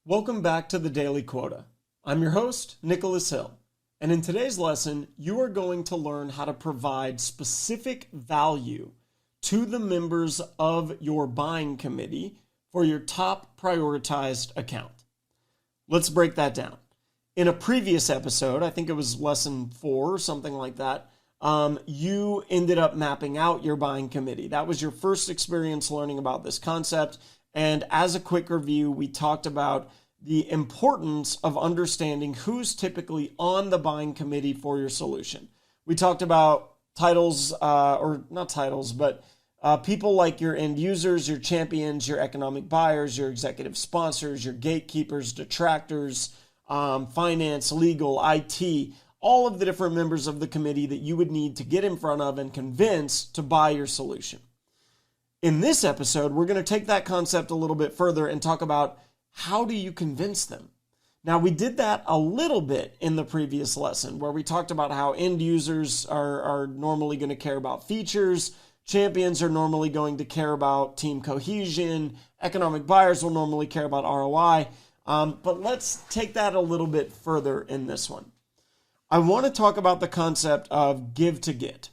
Welcome back to the Daily Quota. I'm your host, Nicholas Hill, and in today's lesson, you are going to learn how to provide specific value to the members of your buying committee for your top prioritized account. Let's break that down. In a previous episode, I think it was lesson 4 or something like that, you ended up mapping out your buying committee. That was your first experience learning about this concept. And as a quick review, we talked about the importance of understanding who's typically on the buying committee for your solution. We talked about titles, or not titles, but people like your end users, your champions, your economic buyers, your executive sponsors, your gatekeepers, detractors, finance, legal, IT, all of the different members of the committee that you would need to get in front of and convince to buy your solution. In this episode, we're going to take that concept a little bit further and talk about how do you convince them. Now, we did that a little bit in the previous lesson where we talked about how end users are normally going to care about features, champions are normally going to care about team cohesion, economic buyers will normally care about ROI, but let's take that a little bit further in this one. I want to talk about the concept of give to get.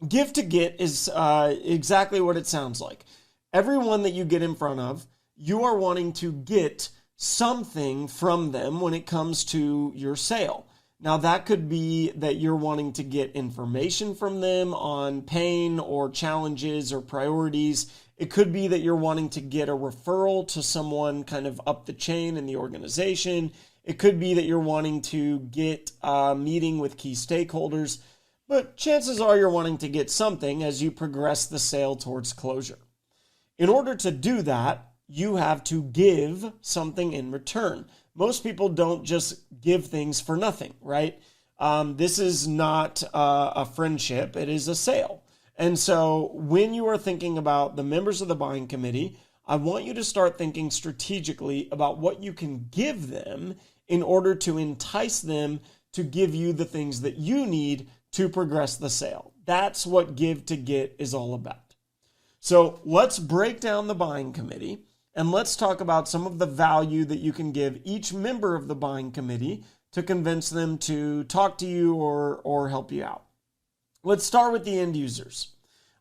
Give to get is exactly what it sounds like. Everyone that you get in front of, you are wanting to get something from them when it comes to your sale. Now, that could be that you're wanting to get information from them on pain or challenges or priorities. It could be that you're wanting to get a referral to someone kind of up the chain in the organization. It could be that you're wanting to get a meeting with key stakeholders. But chances are you're wanting to get something as you progress the sale towards closure. In order to do that, you have to give something in return. Most people don't just give things for nothing, right? This is not a friendship, it is a sale. And so when you are thinking about the members of the buying committee, I want you to start thinking strategically about what you can give them in order to entice them to give you the things that you need to progress the sale. That's what give to get is all about. So let's break down the buying committee and let's talk about some of the value that you can give each member of the buying committee to convince them to talk to you or help you out. Let's start with the end users.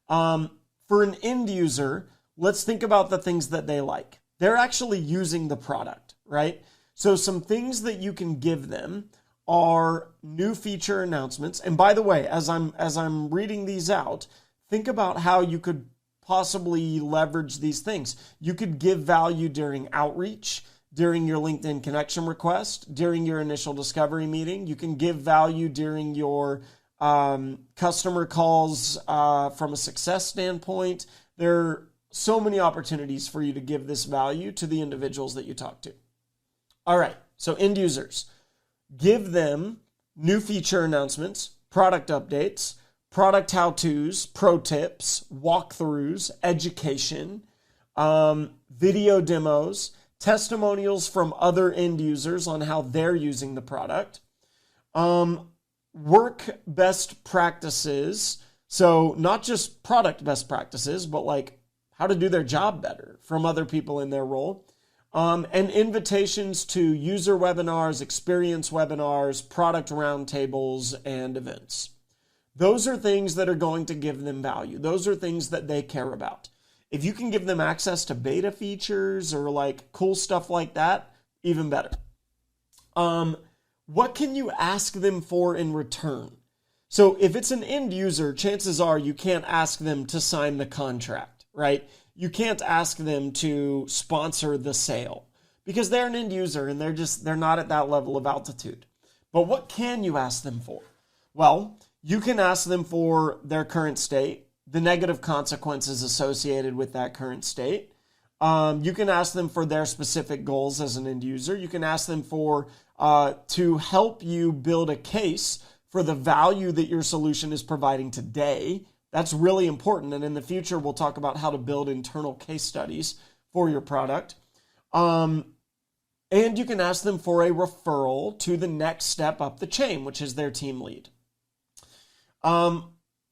For an end user, let's think about the things that they like. They're actually using the product, right? So some things that you can give them are new feature announcements. And by the way, as I'm reading these out, think about how you could possibly leverage these things. You could give value during outreach, during your LinkedIn connection request, during your initial discovery meeting. You can give value during your customer calls from a success standpoint. There are so many opportunities for you to give this value to the individuals that you talk to. All right, so end users. Give them new feature announcements, product updates, product how-tos, pro tips, walkthroughs, education, video demos, testimonials from other end users on how they're using the product, work best practices. So not just product best practices, but like how to do their job better from other people in their role. And invitations to user webinars, experience webinars, product roundtables, and events. Those are things that are going to give them value. Those are things that they care about. If you can give them access to beta features or like cool stuff like that, even better. What can you ask them for in return? So if it's an end user, chances are you can't ask them to sign the contract, right? You can't ask them to sponsor the sale because they're an end user and they're not at that level of altitude. But what can you ask them for? Well, you can ask them for their current state, the negative consequences associated with that current state. You can ask them for their specific goals as an end user. You can ask them for to help you build a case for the value that your solution is providing today. That's really important. And in the future, we'll talk about how to build internal case studies for your product. And you can ask them for a referral to the next step up the chain, which is their team lead.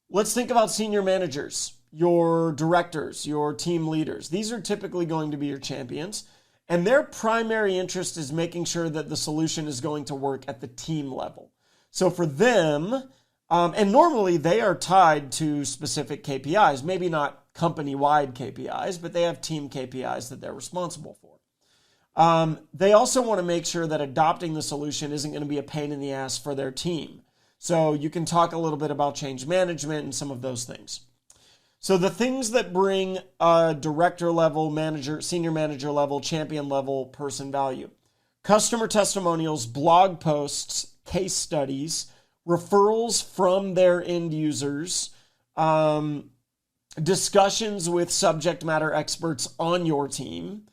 Let's think about senior managers, your directors, your team leaders. These are typically going to be your champions. And their primary interest is making sure that the solution is going to work at the team level. So for them, and normally they are tied to specific KPIs, maybe not company-wide KPIs, but they have team KPIs that they're responsible for. They also want to make sure that adopting the solution isn't going to be a pain in the ass for their team. So you can talk a little bit about change management and some of those things. So the things that bring a director level, manager, senior manager level, champion level person value: customer testimonials, blog posts, case studies, referrals from their end users, discussions with subject matter experts on your team,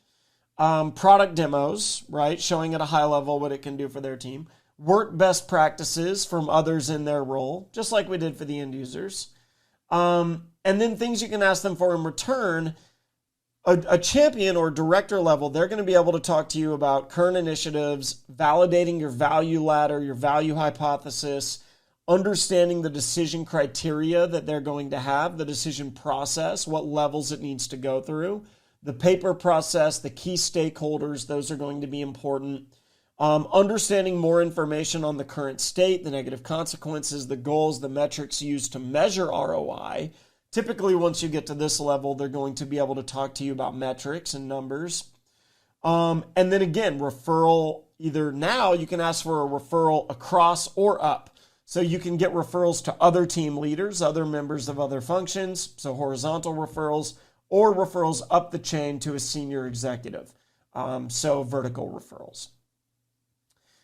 product demos, right? Showing at a high level what it can do for their team, work best practices from others in their role, just like we did for the end users. And then things you can ask them for in return. A champion or director level, they're going to be able to talk to you about current initiatives, validating your value ladder, your value hypothesis, understanding the decision criteria that they're going to have, the decision process, what levels it needs to go through, the paper process, the key stakeholders, those are going to be important. Understanding more information on the current state, the negative consequences, the goals, the metrics used to measure ROI. Typically, once you get to this level, they're going to be able to talk to you about metrics and numbers. And then again, referral, either now you can ask for a referral across or up. So you can get referrals to other team leaders, other members of other functions, so horizontal referrals, or referrals up the chain to a senior executive, so vertical referrals.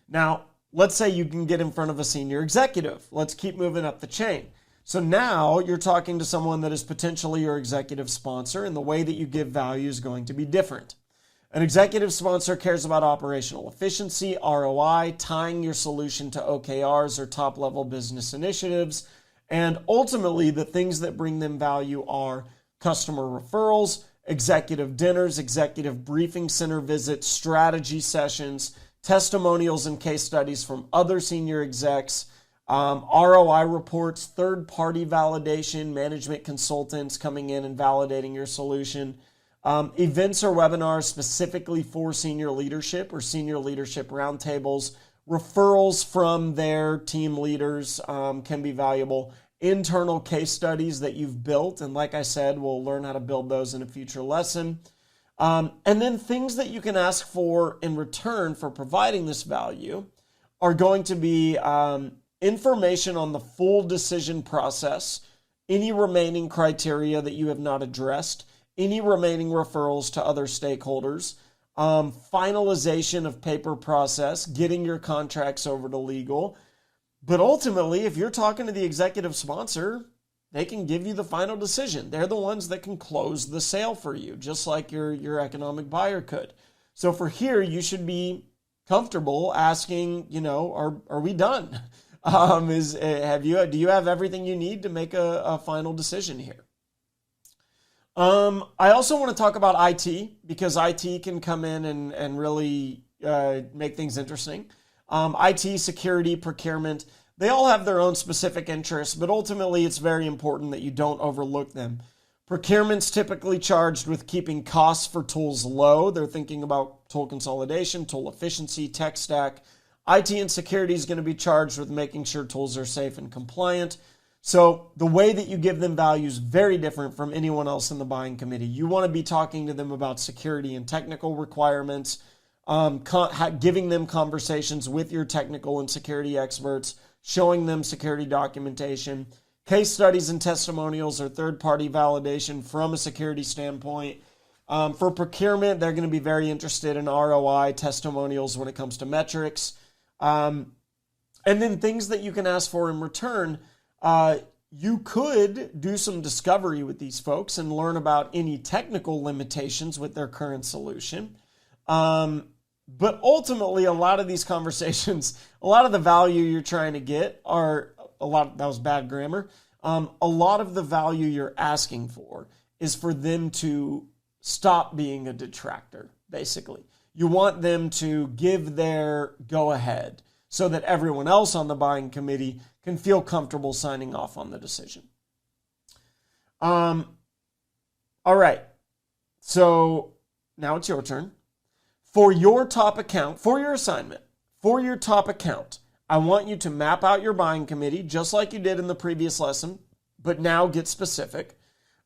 Now, let's say you can get in front of a senior executive. Let's keep moving up the chain. So now you're talking to someone that is potentially your executive sponsor, and the way that you give value is going to be different. An executive sponsor cares about operational efficiency, ROI, tying your solution to OKRs or top-level business initiatives, and ultimately the things that bring them value are customer referrals, executive dinners, executive briefing center visits, strategy sessions, testimonials and case studies from other senior execs, ROI reports, third-party validation, management consultants coming in and validating your solution, events or webinars specifically for senior leadership or senior leadership roundtables, referrals from their team leaders can be valuable, internal case studies that you've built, and like I said, we'll learn how to build those in a future lesson. And then things that you can ask for in return for providing this value are going to be information on the full decision process, any remaining criteria that you have not addressed, any remaining referrals to other stakeholders, finalization of paper process, getting your contracts over to legal. But ultimately, if you're talking to the executive sponsor, they can give you the final decision. They're the ones that can close the sale for you, just like your economic buyer could. So for here, you should be comfortable asking, are we done? Do you have everything you need to make a final decision here? I also want to talk about IT, because IT can come in and really make things interesting. IT, security, procurement, they all have their own specific interests, but ultimately it's very important that you don't overlook them. Procurement's typically charged with keeping costs for tools low. They're thinking about tool consolidation, tool efficiency, tech stack. IT and security is going to be charged with making sure tools are safe and compliant. So the way that you give them value is very different from anyone else in the buying committee. You want to be talking to them about security and technical requirements, giving them conversations with your technical and security experts, showing them security documentation. Case studies and testimonials are third-party validation from a security standpoint. For procurement, they're going to be very interested in ROI, testimonials when it comes to metrics. And then things that you can ask for in return. You could do some discovery with these folks and learn about any technical limitations with their current solution. But ultimately, a lot of these conversations, a lot of the value you're trying to get that was bad grammar. A lot of the value you're asking for is for them to stop being a detractor, basically. You want them to give their go-ahead so that everyone else on the buying committee can feel comfortable signing off on the decision. All right, so now it's your turn. For your top account, for your assignment, for your top account, I want you to map out your buying committee just like you did in the previous lesson, but now get specific.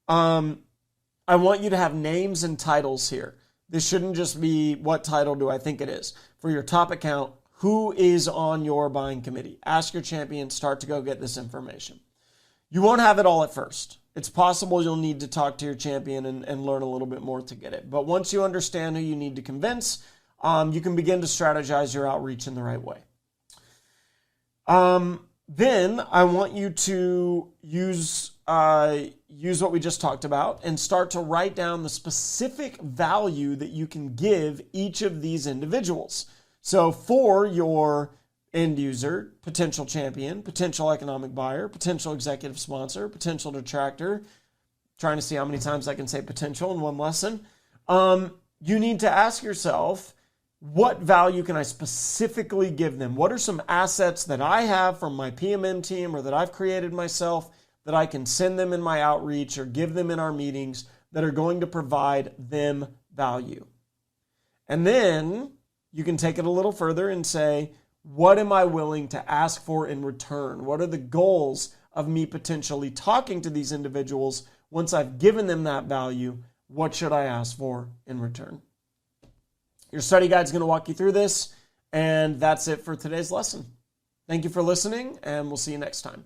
I want you to have names and titles here. This shouldn't just be what title do I think it is. For your top account, who is on your buying committee? Ask your champion, start to go get this information. You won't have it all at first. It's possible you'll need to talk to your champion and learn a little bit more to get it. But once you understand who you need to convince, you can begin to strategize your outreach in the right way. Then I want you to use what we just talked about and start to write down the specific value that you can give each of these individuals. So for your end user, potential champion, potential economic buyer, potential executive sponsor, potential detractor, trying to see how many times I can say potential in one lesson, you need to ask yourself, what value can I specifically give them? What are some assets that I have from my PMM team or that I've created myself that I can send them in my outreach or give them in our meetings that are going to provide them value? And then you can take it a little further and say, what am I willing to ask for in return? What are the goals of me potentially talking to these individuals? Once I've given them that value, what should I ask for in return? Your study guide is going to walk you through this, and that's it for today's lesson. Thank you for listening, and we'll see you next time.